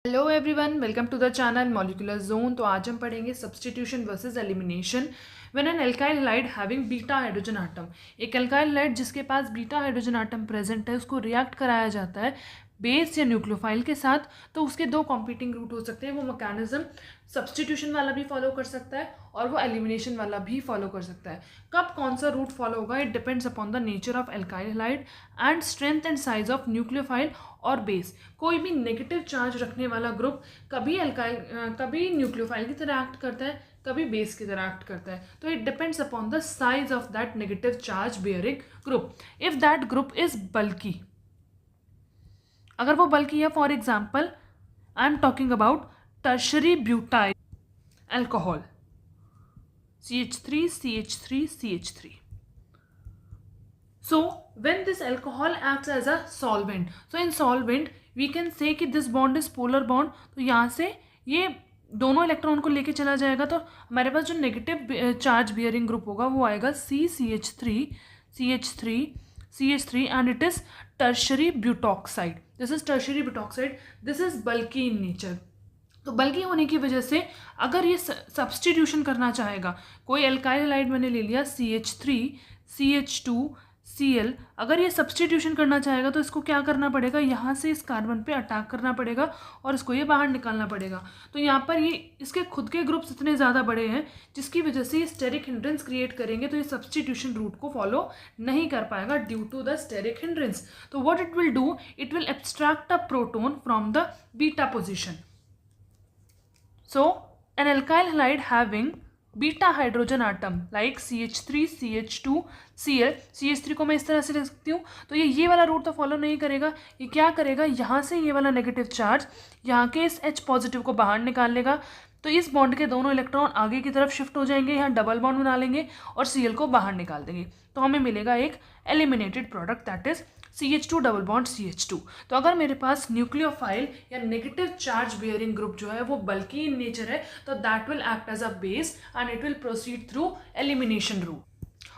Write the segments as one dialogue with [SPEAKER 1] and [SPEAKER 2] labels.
[SPEAKER 1] Hello everyone, welcome to the channel molecular zone. तो आज हम पढ़ेंगे substitution versus elimination when an alkyl halide having beta hydrogen atom. एक alkyl halide जिसके पास बीटा हाइड्रोजन आटम प्रेजेंट है, उसको रिएक्ट कराया जाता है बेस या न्यूक्लियोफाइल के साथ। तो उसके दो कॉम्पीटिंग रूट हो सकते हैं। वो मैकेनिज्म सब्स्टिट्यूशन वाला भी फॉलो कर सकता है और वो एलिमिनेशन वाला भी फॉलो कर सकता है। कब कौन सा रूट फॉलो होगा, it depends upon the nature of alkyl halide and strength and size of nucleophile और बेस। कोई भी नेगेटिव चार्ज रखने वाला ग्रुप कभी न्यूक्लियोफाइल की तरह एक्ट करता है, कभी बेस की तरह एक्ट करता है। तो it depends upon the size of that negative charge bearing group. If that group is bulky, अगर वो बल्कि है, for example I am talking about tertiary butyl alcohol CH3 CH3 CH3. So when this alcohol acts as a solvent, so in solvent we can say कि this bond is polar bond. तो यहाँ से ये दोनों electron को लेके चला जाएगा, तो हमारे पास जो नेगेटिव चार्ज बियरिंग ग्रुप होगा वो आएगा CH3 and it is tertiary butoxide. This is tertiary butoxide. This is bulky in nature. तो बल्कि होने की वजह से अगर ये सब्स्टिट्यूशन करना चाहेगा, कोई एल्काइल हैलाइड मैंने ले लिया CH3 CH2 Cl, अगर ये सब्स्टिट्यूशन करना चाहेगा तो इसको क्या करना पड़ेगा, यहाँ से इस कार्बन पे अटैक करना पड़ेगा और इसको ये बाहर निकालना पड़ेगा. तो यहाँ पर ये इसके खुद के ग्रुप्स इतने ज़्यादा बड़े हैं जिसकी वजह से ये स्टेरिक हिंड्रेंस क्रिएट करेंगे, तो ये सब्स्टिट्यूशन रूट को फॉलो नहीं कर पाएगा due to the steric hindrance. तो what it will do, it will abstract a proton from the beta position. So, an alkyl halide having beta hydrogen atom like CH3 CH2 Cl, CH3 को मैं इस तरह से लिख सकती हूँ. तो ये वाला रूट तो फॉलो नहीं करेगा. ये क्या करेगा, यहाँ से ये वाला नेगेटिव चार्ज यहाँ के इस H पॉजिटिव को बाहर निकाल लेगा. तो इस बॉन्ड के दोनों इलेक्ट्रॉन आगे की तरफ शिफ्ट हो जाएंगे, यहाँ डबल बॉन्ड बना लेंगे और Cl को बाहर निकाल देंगे. तो हमें मिलेगा एक eliminated product, that is CH2 double bond CH2. तो अगर मेरे पास न्यूक्लियोफाइल या नेगेटिव चार्ज बियरिंग ग्रुप जो है वो बल्कि इन नेचर है, तो that will act as a base and it will proceed through elimination route.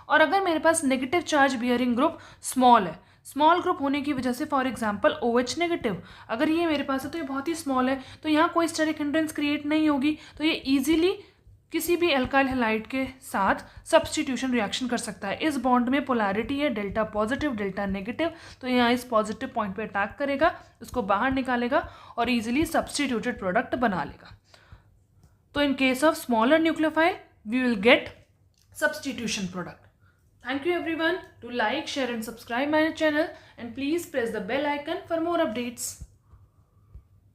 [SPEAKER 1] और अगर मेरे पास negative charge bearing group small है, स्मॉल ग्रुप होने की वजह से फॉर एग्जांपल OH नेगेटिव, अगर ये मेरे पास है तो ये बहुत ही स्मॉल है, तो यहाँ कोई स्टेरिक हिंड्रेंस क्रिएट नहीं होगी, तो ये इजीली किसी भी एल्काइल हैलाइड के साथ सब्स्टिट्यूशन रिएक्शन कर सकता है. इस बॉन्ड में पोलैरिटी है डेल्टा पॉजिटिव डेल्टा नेगेटिव, तो यहाँ इस पॉजिटिव पॉइंट पे अटैक करेगा, उसको बाहर निकालेगा और इजीली सब्स्टिट्यूटेड प्रोडक्ट बना लेगा. तो in case of smaller nucleophile we will get substitution product. Thank you everyone. Do like, share and subscribe my channel and please press the bell icon for more updates.